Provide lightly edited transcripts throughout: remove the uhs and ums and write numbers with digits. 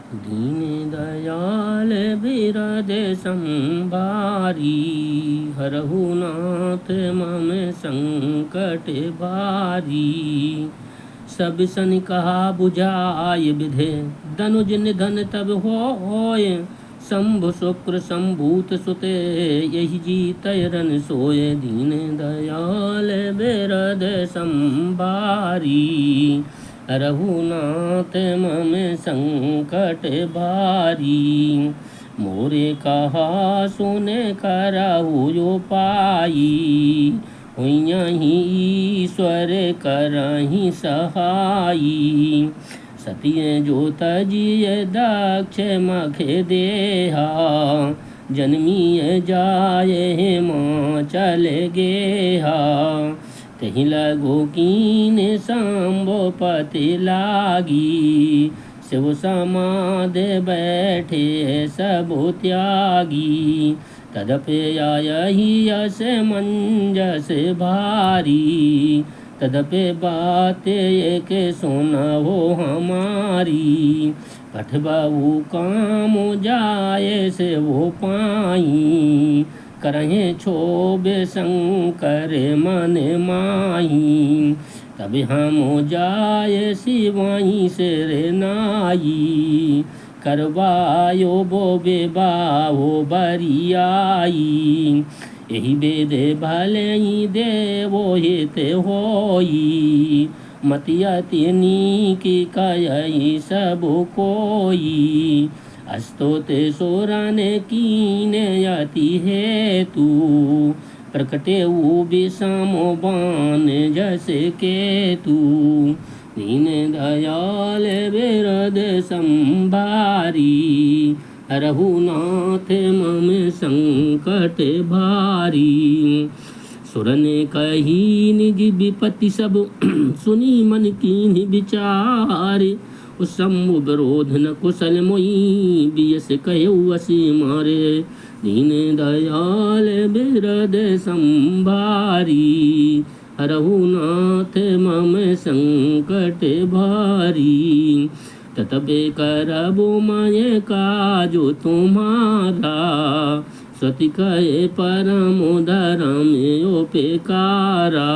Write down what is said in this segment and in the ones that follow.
दीन दयाल बिरद संभारी, हरहु नाथ मम संकट भारी। सब सन कहा बुझाय विधे, धनुज निधन तब होय। शंभु शुक्र शंभूत सुते, यही जीतय रन सोय। दीन दयाल बिरद संभारी, रघुनाथ मम संकट भारी। मोरे कहा सुने करहु जो पाई, हुइयहि ईश्वर करहि सहाई। सतिय जो तजिय दक्ष मखे देहा, जन्मिय जाय माँ चल गेहा। कहीं लगो कीन सांबो पति लागी, शिव समाध बैठे सब त्यागी। तदपि आयहि यस मंजस भारी, तदपि बात एक सुनहो हमारी। कठबाऊ काम जाए से वो पाई, करहे क्षोभ शंकर मन माही। तब हम जाय शिवाई सिर नाई, करवायो बो बेबाहो बरियाई। यही वेद भले ही देवो हित होई, मति अति नीकी कयहि सब कोई। अस्तोत सोरन कीन यति हेतु, प्रकटे विषमो बाण जस केतु। दीन दयाल बिरद संभारी, रघुनाथ मम संकट भारी। सुर ने कही निज विपत्ति सब, सुनी मन कीन्हि विचार। उस शंभु विरोध न कुशल मोई, बियस कहु असी मारे। दीन दयाल बिरद संभारी, रघुनाथ मम संकट भारी। ततबे करबो मैं काजो तुम्हारा, सति कहे परम धरम उपकारा।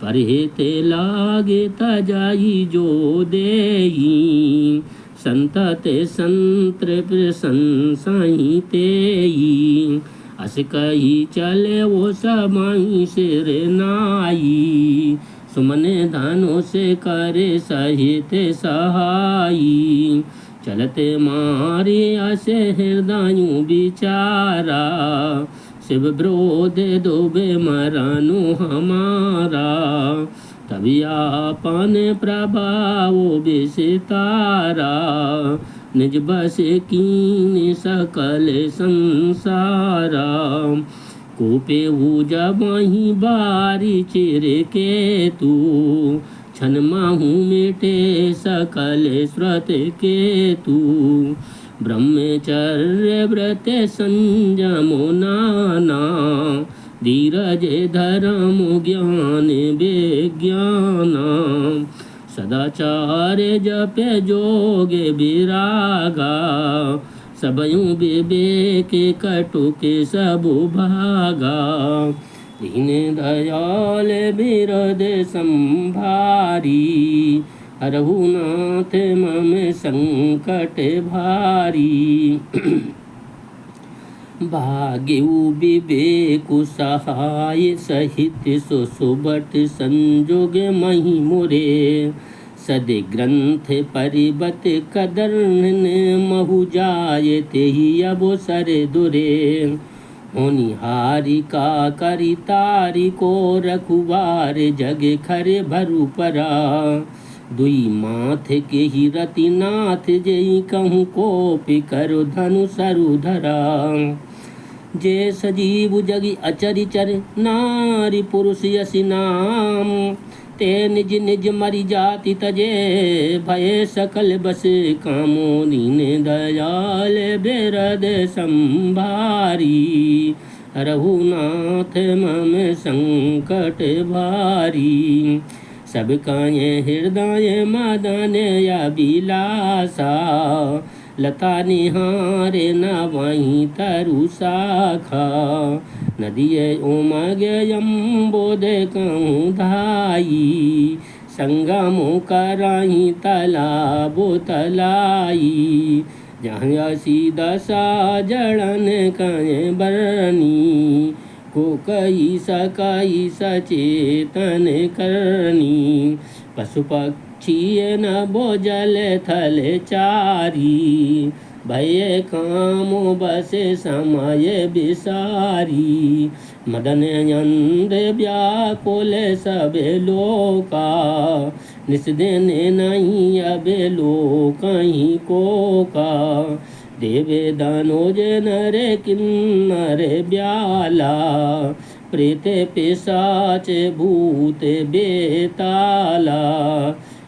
परिहिते लागे तजाई जो देई, संतते संतृप संसाई तेई। अस कही चले वो समाई सिर नाई, सुमने दानों से करे सहित सहाई। चलते मारे असे हृदयों बिचारा, शिव ब्रोध डूबे मरानु हमारा। तभी आपन प्रभाव विसितारा, निज बस कीन सकल संसारा। कूपे जब वहीं बारी चिर केतु, छन माहू मिटे सकल श्रुत केतु। ब्रह्मचर्य व्रत संयमो नाना, धीरज धर्म ज्ञान विज्ञाना। सदाचार जप जोग विरागा, सबयु विवेक कटुक सबु भागा। दीन दयाल बिरद संभारी, रघुनाथ मम संकट भारी। भाग्यु विवेकु सहाय सहित सुसुबट संजोग मही मुरे। सद ग्रंथ परिबत कदर्न महु जाय तेहि अवसर दुरे। होनिहारी का करी तारी को रखुवार, जग खर भरु परा। दुई माथ के ही रति नाथ, जई कहूँ कोप करो धनु सरु धरा। जे सजीव जगी अचरिचर, नारी पुरुष यसी नाम। ते निज निज मरि जाति तजे, भय सकल बस कामो। दीन दयाल बिरद संभारी, रघुनाथ मम संकट भारी। सब काये हृदय मदन अभिलाषा, लता निहारे न वहीं तरु शाखा। नदिये उमगे यम्बोद कहूँ धाई, संगमो कराही तालाबो तलाई। जहाँ दशा जड़न कहे बरनी, को कई सकई सचेतन करनी। पशु पक्षी न बोजल थल चारी, भय कामो बसे समय बिसारी। मदन यंद व्याकुल सबे लोका, निस्दिन नहीं अबे लोक कहीं को का। देवे दानोज नर किन्नर ब्याला, प्रेत पिशाच भूत बेताला।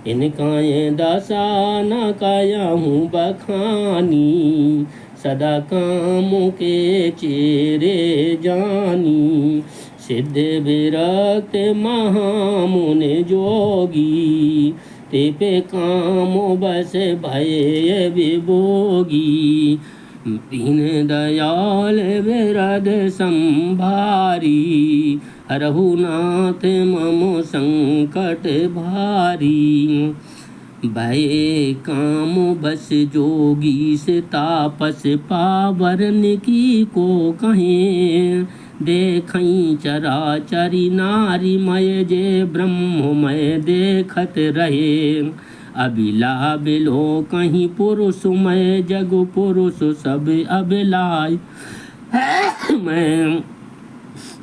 इनका ये दशा न कायाहूँ बखानी, सदा कामों के चेरे जानी। सिद्ध विरक्त महामुनि जोगी, ते पे कामो बस भय विभोगी। दीन दयाल विरद संभारी, रघुनाथ मम संकट भारी। भय काम बस जोगी से तापस पावरन की को कहें। देखई चराचरी नारी मय जे ब्रह्ममय देखत रहे। अबिला बिलो कहीं पुरुष मय जग पुरुष सब अबिलाय मैं।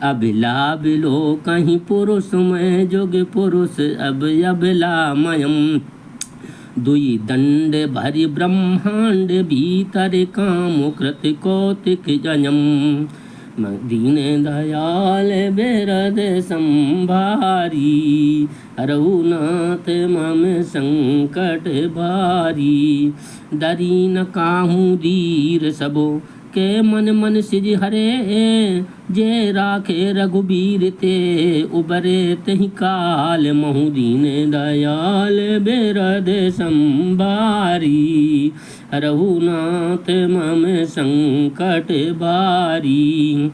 अबिला बिलो कहीं पुरुष मय जुग पुरुष अब अबिला मयम। दुई दंड भरि ब्रह्मांड भीतर काम कृत कौतिक जयम। दीन दयाल बिरद संभारी, रघुनाथ मम संकट भारी। दरी न काहू धीर सबो के मन मन सिज हरे। जे राखे रघुबीर ते उबरे तहि काल महु। दीन दयाल बिरद संभारी, रघुनाथ मम संकट भारी।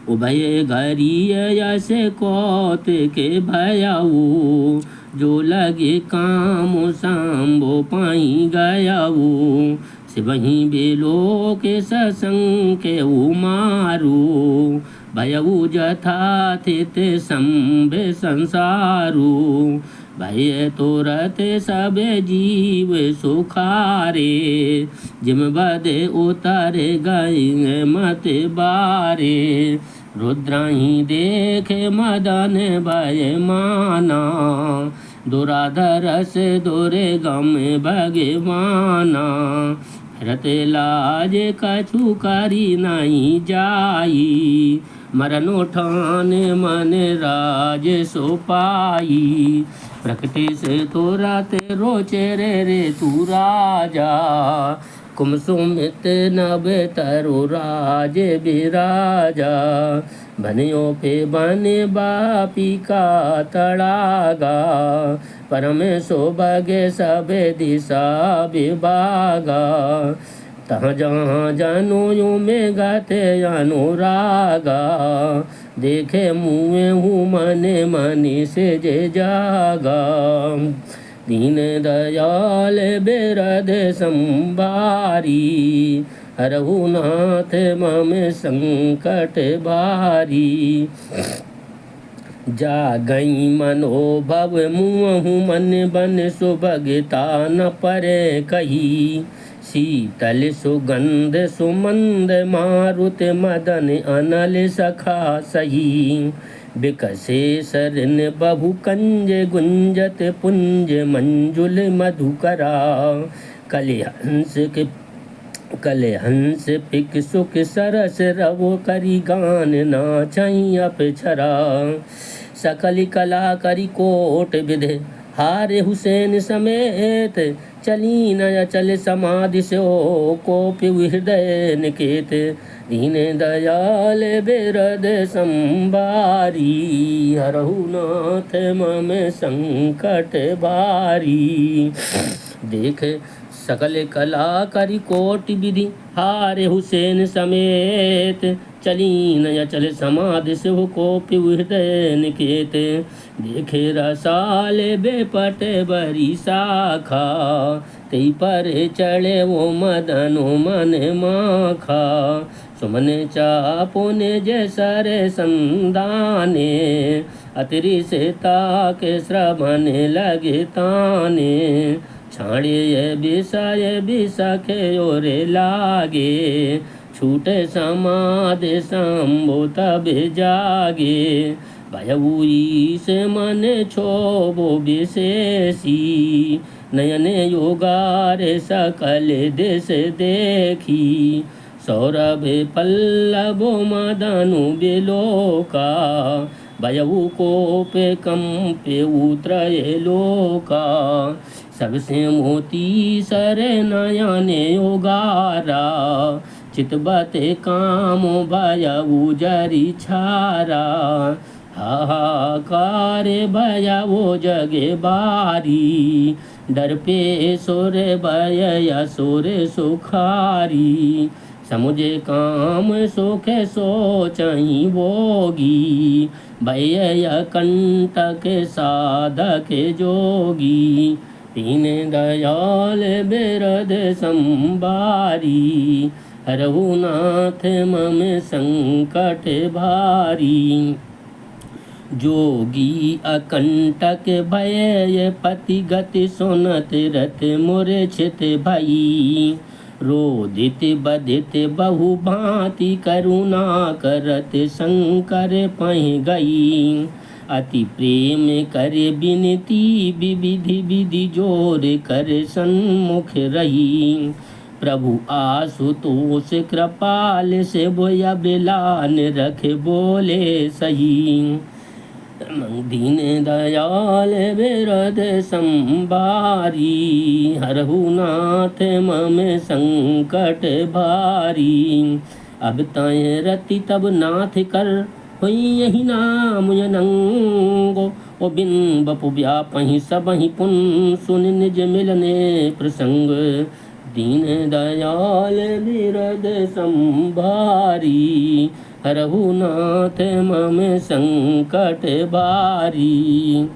उभय घरी यश कौत के भयाऊ, जो लगे काम सांबो पाई गयाऊ। सिवही बेलो के ससंग के मारू, भयऊ जथा थित संबे संसारू। भय तोरत सब जीव सुखारे, जिम बदे उतर गए मत बारे। रुद्राही देखे मदन भय माना, दुराधर से दुरे गम भगवाना। रत लाज कछु करी नहीं जाई, मरनो ठान मन राज सो पाई। प्रकटे से तो रात रोचे रे तू राजा, कुमसुमित नभ तरु राज बिराजा। बनियो पे बन बापी का तड़ागा, परम सोबगे सब दिशा विभागा। तहाँ जहाँ जानू में गाते अनुरागा, देखे मुँह हूँ मने मनी से जे जागा। दीन दयाल बिरद संभारी, रघुनाथ मम संकट भारी। जा गई मनोभव मुँह मन बन सुभगता न परे कही। शीतल सुगंध सुमंद मारुत मदन अनल सखा सही। बिकसे सरन बहु कंज गुंजत पुंज मंजुल मधुकरा। कलहंस पिक सुख सरस रवो करी गान नाचई अपछरा। सकल कला करी कोट विधे हारे हुसैन समेत। चली न चल समाधि से कोपि हृदय निकेत। दीन दयाल बिरद संभारी, रघुनाथ मम संकट भारी। देख सकल कला करी कोटि विधि हारे हुसैन समेत। चली न अचल समाधि से हो कोपि हृदय निकेत। देखे रसाल बेपट बरी शाखा तई पर चढ़े वो मदनो मन माखा। सुमन चापुन जैसर संदाने अतरी से ताके श्रवण लगे ताने। छाड़े विषय विषखे ओरे लागे छूटे समाधि शंभु तब जागे। भयउई से मन क्षोभो विशेषी नयन योगारे सकल देश देखी। सौरभ पल्लवो मदनु बिलोका भयउ कोपे कंपे उत्रये लोका। सबसे मोती सर नयने योगारा चितबते कामो भयउ जरी छारा। हाहाकार भयउ जगे बारी डर पे सोर भय असुर सुखारी। समुझे काम सुख सोचहि भोगी भय कंटक साधक जोगी। तीन दयाल बिरद संबारी रघुनाथ मम संकट भारी। जोगी अकंटक भय पति गति सुनत रत मूर्छित भई। रोदित बदित बहु भांति करुणा करत शंकर पहि गई। अति प्रेम करे बिनती विविधि विधि जोर कर सन्मुख रही। प्रभु आशुतोष कृपाल से बोया बिलान रख बोले सही। दीन दयाल बिरद संबारी हरहुनाथ मम संकट भारी। अब तय रति तब नाथ कर हुई यही नाम यनंगो। ओ बिन बपु व्यापहि सबहि पुन सुन निज मिलने प्रसंग। दीन दयाल बिरद संभारी रघुनाथ मम संकट भारी।